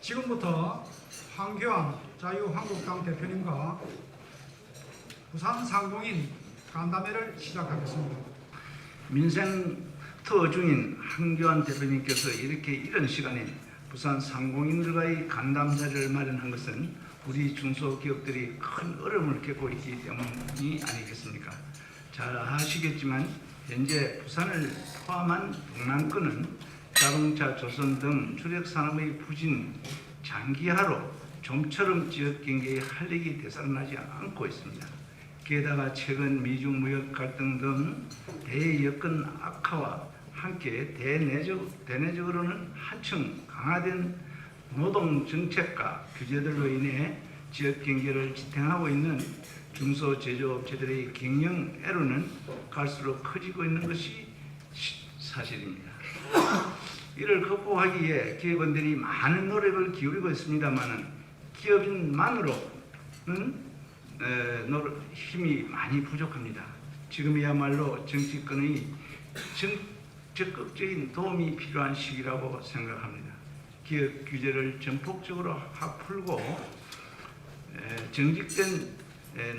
지금부터 황교안 자유한국당 대표님과 부산 상공인 간담회를 시작하겠습니다. 민생 투어 중인 황교안 대표님께서 이런 시간에 부산 상공인들과의 간담 자리를 마련한 것은 우리 중소기업들이 큰 어려움을 겪고 있기 때문이 아니겠습니까? 잘 아시겠지만 현재 부산을 포함한 동남권은 자동차, 조선 등 주력 산업의 부진, 장기화로 좀처럼 지역 경제의 활력이 되살아나지 않고 있습니다. 게다가 최근 미중 무역 갈등 등 대여건 악화와 함께 대내적으로는 한층 강화된 노동 정책과 규제들로 인해 지역 경제를 지탱하고 있는 중소제조업체들의 경영 애로는 갈수록 커지고 있는 것이 사실입니다. 이를 극복하기 위해 기업인들이 많은 노력을 기울이고 있습니다만 기업인만으로는 힘이 많이 부족합니다. 지금이야말로 정치권의 적극적인 도움이 필요한 시기라고 생각합니다. 기업 규제를 전폭적으로 풀고 정직된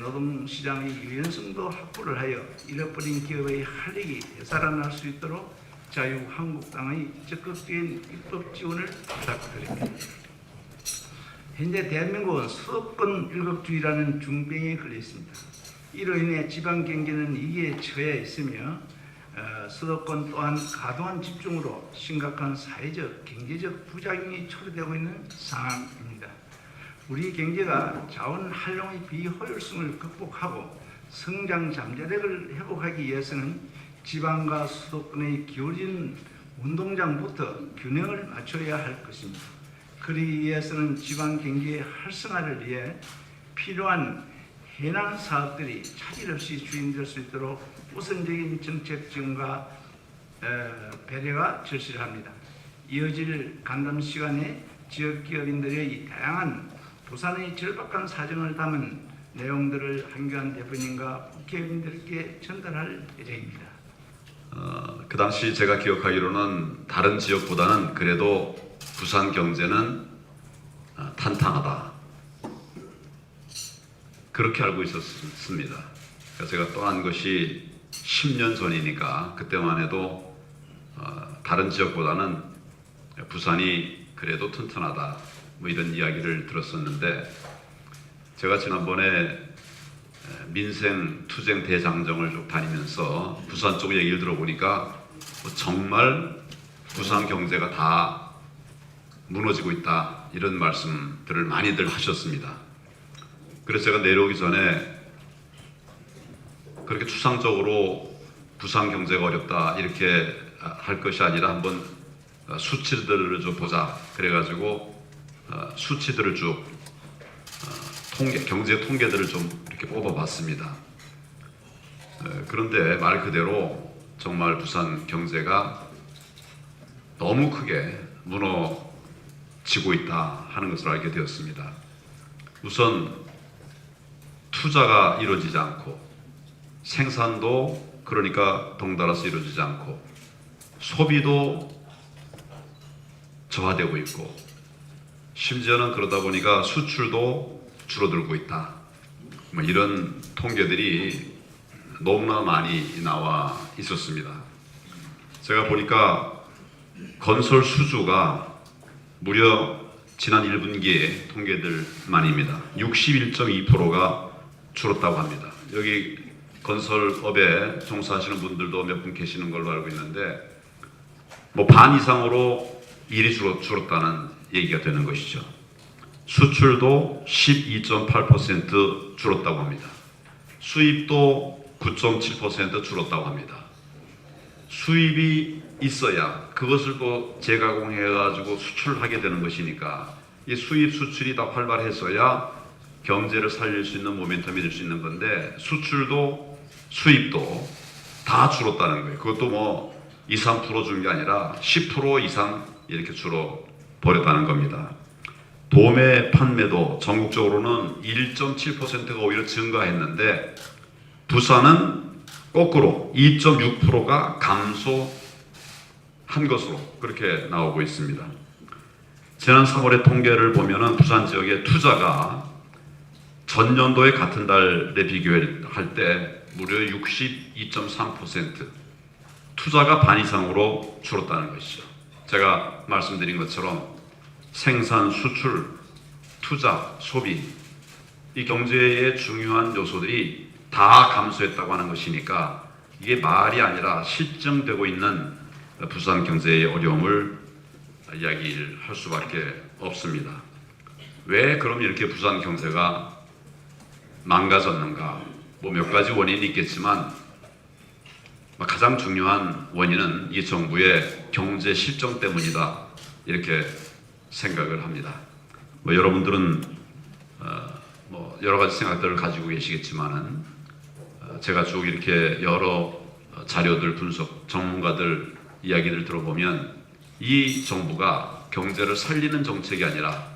노동시장의 유연성도 확보를 하여 잃어버린 기업의 활력이 되살아날 수 있도록 자유한국당의 적극적인 입법 지원을 부탁드립니다. 현재 대한민국은 수도권 일극주의라는 중병에 걸려 있습니다. 이로 인해 지방 경제는 위기에 처해 있으며 수도권 또한 과도한 집중으로 심각한 사회적, 경제적 부작용이 초래되고 있는 상황입니다. 우리 경제가 자원 활용의 비효율성을 극복하고 성장 잠재력을 회복하기 위해서는 지방과 수도권의 기울어진 운동장부터 균형을 맞춰야 할 것입니다. 그러기 위해서는 지방 경제의 활성화를 위해 필요한 해당 사업들이 차질 없이 추진될 수 있도록 우선적인 정책 지원과 배려가 절실합니다. 이어질 간담 시간에 지역 기업인들의 다양한 부산의 절박한 사정을 담은 내용들을 황교안 대표님과 국회의원들께 전달할 예정입니다. 그 당시 제가 기억하기로는 다른 지역보다는 그래도 부산 경제는 탄탄하다, 그렇게 알고 있었습니다. 제가 떠난 것이 10년 전이니까 그때만 해도 다른 지역보다는 부산이 그래도 튼튼하다, 뭐 이런 이야기를 들었었는데, 제가 지난번에 민생 투쟁 대장정을 쭉 다니면서 부산 쪽 얘기를 들어보니까 정말 부산 경제가 다 무너지고 있다, 이런 말씀들을 많이들 하셨습니다. 그래서 제가 내려오기 전에 그렇게 추상적으로 부산 경제가 어렵다 이렇게 할 것이 아니라 한번 수치들을 좀 보자, 그래가지고 수치들을 쭉 경제 통계들을 좀 이렇게 뽑아봤습니다. 그런데 말 그대로 정말 부산 경제가 너무 크게 무너지고 있다 하는 것을 알게 되었습니다. 우선 투자가 이루어지지 않고, 생산도 그러니까 덩달아서 이루어지지 않고, 소비도 저하되고 있고, 심지어는 그러다 보니까 수출도 줄어들고 있다, 뭐 이런 통계들이 너무나 많이 나와 있었습니다. 제가 보니까 건설 수주가 무려 지난 1분기의 통계들만입니다. 61.2%가 줄었다고 합니다. 여기 건설업에 종사하시는 분들도 몇 분 계시는 걸로 알고 있는데, 뭐 반 이상으로 일이 줄었다는 얘기가 되는 것이죠. 수출도 12.8% 줄었다고 합니다. 수입도 9.7% 줄었다고 합니다. 수입이 있어야 그것을 또 재가공해가지고 수출하게 되는 것이니까 이 수입 수출이 다 활발해서야 경제를 살릴 수 있는 모멘텀이 될 수 있는 건데, 수출도 수입도 다 줄었다는 거예요. 그것도 뭐 2, 3% 준 게 아니라 10% 이상 이렇게 줄어버렸다는 겁니다. 도매 판매도 전국적으로는 1.7%가 오히려 증가했는데, 부산은 거꾸로 2.6%가 감소한 것으로 그렇게 나오고 있습니다. 지난 3월의 통계를 보면은 부산 지역의 투자가 전년도의 같은 달에 비교할 때 무려 62.3% 투자가 반 이상으로 줄었다는 것이죠. 제가 말씀드린 것처럼 생산, 수출, 투자, 소비 이 경제의 중요한 요소들이 다 감소했다고 하는 것이니까 이게 말이 아니라 실증되고 있는 부산 경제의 어려움을 이야기를 할 수밖에 없습니다. 왜 그럼 이렇게 부산 경제가 망가졌는가? 뭐 몇 가지 원인이 있겠지만 가장 중요한 원인은 이 정부의 경제 실정 때문이다 이렇게 생각을 합니다. 뭐 여러분들은 뭐 여러 가지 생각들을 가지고 계시겠지만은 제가 쭉 이렇게 여러 자료들 분석, 전문가들 이야기를 들어보면 이 정부가 경제를 살리는 정책이 아니라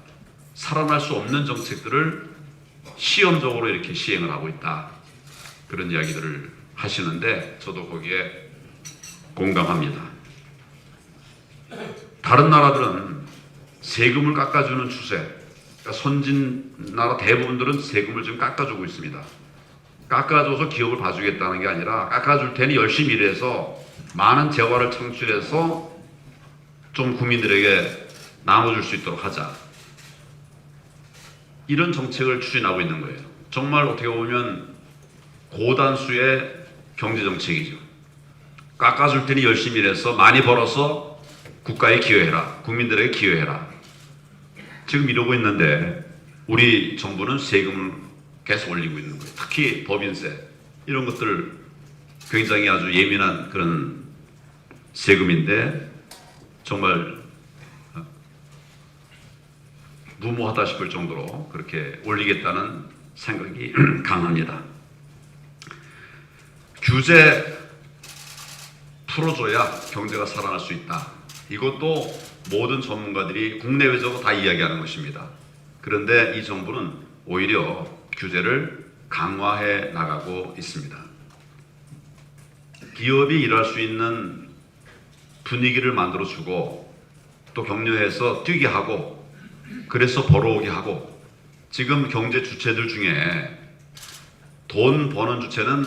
살아날 수 없는 정책들을 시험적으로 이렇게 시행을 하고 있다. 그런 이야기들을 하시는데 저도 거기에 공감합니다. 다른 나라들은 세금을 깎아주는 추세, 그러니까 선진 나라 대부분들은 세금을 지금 깎아주고 있습니다. 깎아줘서 기업을 봐주겠다는 게 아니라 깎아줄 테니 열심히 일해서 많은 재화를 창출해서 좀 국민들에게 나눠줄 수 있도록 하자. 이런 정책을 추진하고 있는 거예요. 정말 어떻게 보면 고단수의 경제정책이죠. 깎아줄 테니 열심히 일해서 많이 벌어서 국가에 기여해라. 국민들에게 기여해라. 지금 이러고 있는데 우리 정부는 세금을 계속 올리고 있는 거예요. 특히 법인세 이런 것들 굉장히 아주 예민한 그런 세금인데 정말 무모하다 싶을 정도로 그렇게 올리겠다는 생각이 강합니다. 규제 풀어줘야 경제가 살아날 수 있다. 이것도 모든 전문가들이 국내외적으로 다 이야기하는 것입니다. 그런데 이 정부는 오히려 규제를 강화해 나가고 있습니다. 기업이 일할 수 있는 분위기를 만들어주고 또 격려해서 뛰게 하고 그래서 벌어오게 하고 지금 경제 주체들 중에 돈 버는 주체는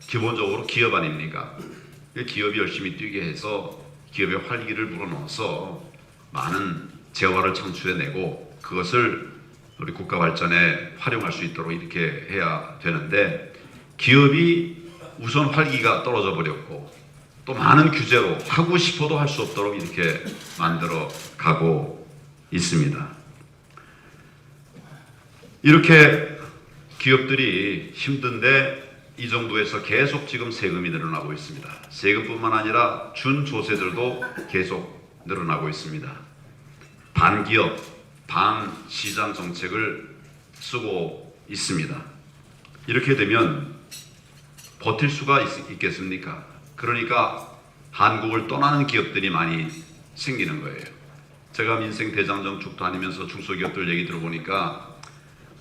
기본적으로 기업 아닙니까? 기업이 열심히 뛰게 해서 기업의 활기를 불어넣어서 많은 재화를 창출해내고 그것을 우리 국가 발전에 활용할 수 있도록 이렇게 해야 되는데 기업이 우선 활기가 떨어져 버렸고 또 많은 규제로 하고 싶어도 할 수 없도록 이렇게 만들어 가고 있습니다. 이렇게 기업들이 힘든데 이 정부에서 계속 지금 세금이 늘어나고 있습니다. 세금뿐만 아니라 준조세들도 계속 늘어나고 있습니다. 반기업, 반시장 정책을 쓰고 있습니다. 이렇게 되면 버틸 수가 있겠습니까? 그러니까 한국을 떠나는 기업들이 많이 생기는 거예요. 제가 민생 대장정 쭉 다니면서 중소기업들 얘기 들어보니까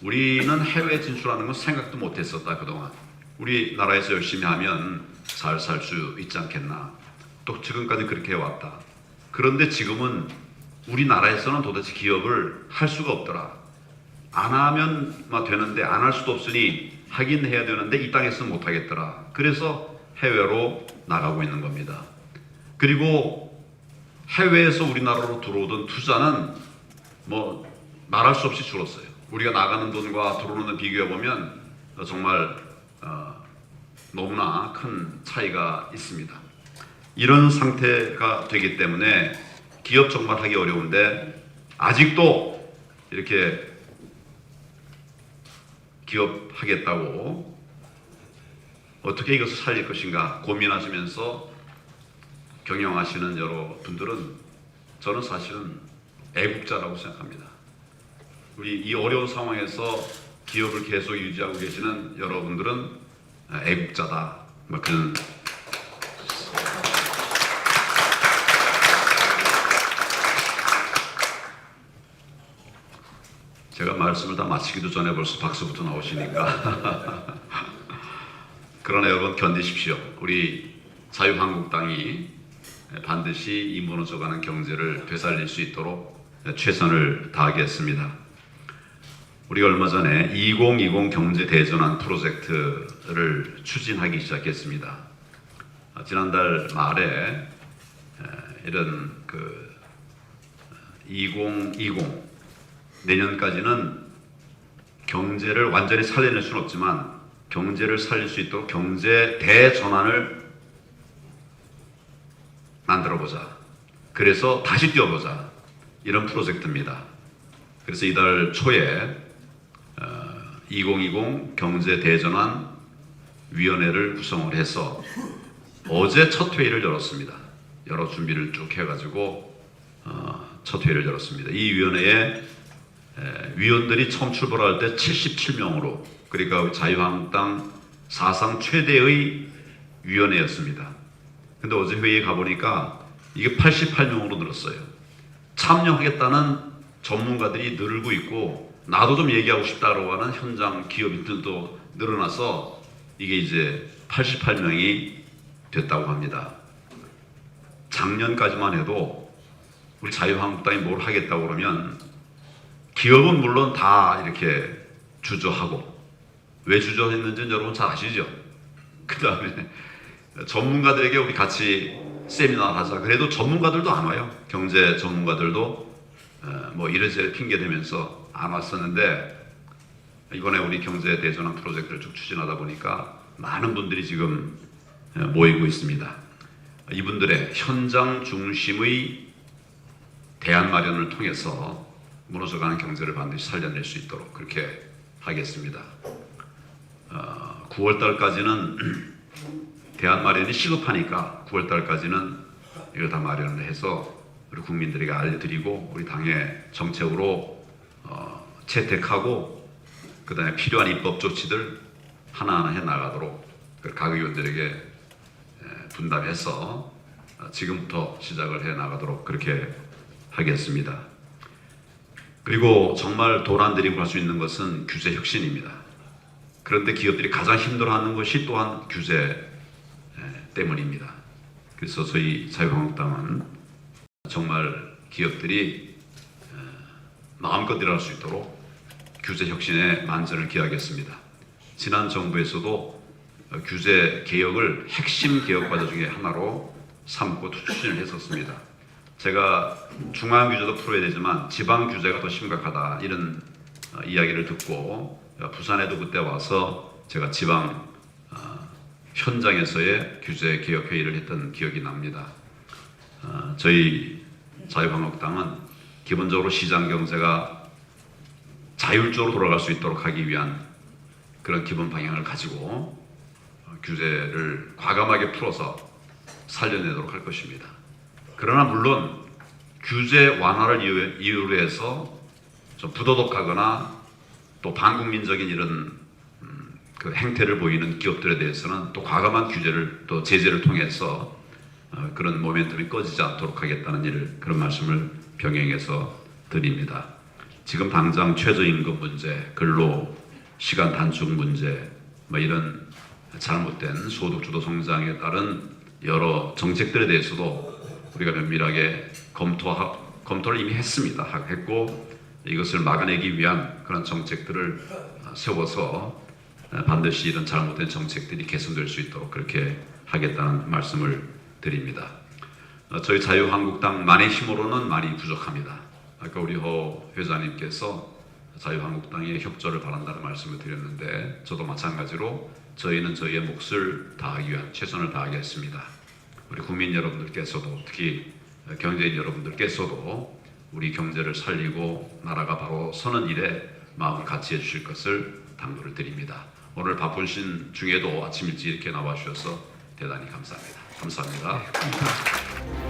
우리는 해외 진출하는 건 생각도 못했었다 그동안. 우리나라에서 열심히 하면 잘 살 수 있지 않겠나. 또 지금까지 그렇게 해왔다. 그런데 지금은 우리나라에서는 도대체 기업을 할 수가 없더라. 안 하면 되는데 안 할 수도 없으니 하긴 해야 되는데 이 땅에서는 못 하겠더라. 그래서 해외로 나가고 있는 겁니다. 그리고 해외에서 우리나라로 들어오던 투자는 말할 수 없이 줄었어요. 우리가 나가는 돈과 들어오는 돈 비교해 보면 정말 너무나 큰 차이가 있습니다. 이런 상태가 되기 때문에 기업 정말 하기 어려운데 아직도 이렇게 기업 하겠다고 어떻게 이것을 살릴 것인가 고민하시면서 경영하시는 여러분들은 저는 사실은 애국자라고 생각합니다. 우리 이 어려운 상황에서 기업을 계속 유지하고 계시는 여러분들은 애국자다. 그런 제가 말씀을 다 마치기도 전에 벌써 박수부터 나오시니까 그러나 여러분 견디십시오. 우리 자유한국당이 반드시 이 무너져가는 경제를 되살릴 수 있도록 최선을 다하겠습니다. 우리가 얼마 전에 2020 경제 대전환 프로젝트를 추진하기 시작했습니다. 지난달 말에 이런 2020 내년까지는 경제를 완전히 살려낼 수는 없지만 경제를 살릴 수 있도록 경제 대전환을 만들어보자. 그래서 다시 뛰어보자. 이런 프로젝트입니다. 그래서 이달 초에 2020 경제 대전환 위원회를 구성을 해서 어제 첫 회의를 열었습니다. 여러 준비를 쭉 해가지고 첫 회의를 열었습니다. 이 위원회에 위원들이 처음 출발할 때 77명으로, 그러니까 자유한국당 사상 최대의 위원회였습니다. 근데 어제 회의에 가보니까 이게 88명으로 늘었어요. 참여하겠다는 전문가들이 늘고 있고 나도 좀 얘기하고 싶다고 하는 현장 기업인들도 늘어나서 이게 이제 88명이 됐다고 합니다. 작년까지만 해도 우리 자유한국당이 뭘 하겠다고 그러면 기업은 물론 다 이렇게 주저하고, 왜 주저했는지는 여러분 잘 아시죠? 그 다음에 전문가들에게 우리 같이 세미나 하자. 그래도 전문가들도 안 와요. 경제 전문가들도 뭐 이래저래 핑계 대면서 안 왔었는데, 이번에 우리 경제 대전환 프로젝트를 쭉 추진하다 보니까 많은 분들이 지금 모이고 있습니다. 이분들의 현장 중심의 대안 마련을 통해서 무너져가는 경제를 반드시 살려낼 수 있도록 그렇게 하겠습니다. 9월달까지는 대안 마련이 시급하니까 9월달까지는 이걸 다 마련을 해서 우리 국민들에게 알려드리고 우리 당의 정책으로 채택하고 그 다음에 필요한 입법 조치들 하나하나 해나가도록 각 의원들에게 분담해서 지금부터 시작을 해나가도록 그렇게 하겠습니다. 그리고 정말 돈 안 들이고 할 수 있는 것은 규제 혁신입니다. 그런데 기업들이 가장 힘들어하는 것이 또한 규제 때문입니다. 그래서 저희 자유한국당은 정말 기업들이 마음껏 일할 수 있도록 규제 혁신에 만전을 기하겠습니다. 지난 정부에서도 규제 개혁을 핵심 개혁 과제 중에 하나로 삼고 추진을 했었습니다. 제가 중앙 규제도 풀어야 되지만 지방 규제가 더 심각하다 이런 이야기를 듣고 부산에도 그때 와서 제가 지방 현장에서의 규제 개혁 회의를 했던 기억이 납니다. 저희 자유한국당은 기본적으로 시장 경제가 자율적으로 돌아갈 수 있도록 하기 위한 그런 기본 방향을 가지고 규제를 과감하게 풀어서 살려내도록 할 것입니다. 그러나 물론 규제 완화를 이유로 해서 좀 부도덕하거나 또 반국민적인 이런 그 행태를 보이는 기업들에 대해서는 또 과감한 규제를 또 제재를 통해서 그런 모멘텀이 꺼지지 않도록 하겠다는 일을 그런 말씀을 병행해서 드립니다. 지금 당장 최저임금 문제, 근로 시간 단축 문제, 뭐 이런 잘못된 소득주도 성장에 따른 여러 정책들에 대해서도 우리가 면밀하게 검토를 이미 했습니다. 했고 이것을 막아내기 위한 그런 정책들을 세워서 반드시 이런 잘못된 정책들이 개선될 수 있도록 그렇게 하겠다는 말씀을 드립니다. 저희 자유한국당만의 힘으로는 많이 부족합니다. 아까 우리 허 회장님께서 자유한국당의 협조를 바란다는 말씀을 드렸는데 저도 마찬가지로 저희는 저희의 몫을 다하기 위한 최선을 다하겠습니다. 우리 국민 여러분들께서도 특히 경제인 여러분들께서도 우리 경제를 살리고 나라가 바로 서는 일에 마음을 같이 해주실 것을 당부를 드립니다. 오늘 바쁘신 중에도 아침 일찍 이렇게 나와 주셔서 대단히 감사합니다. 감사합니다. 감사합니다.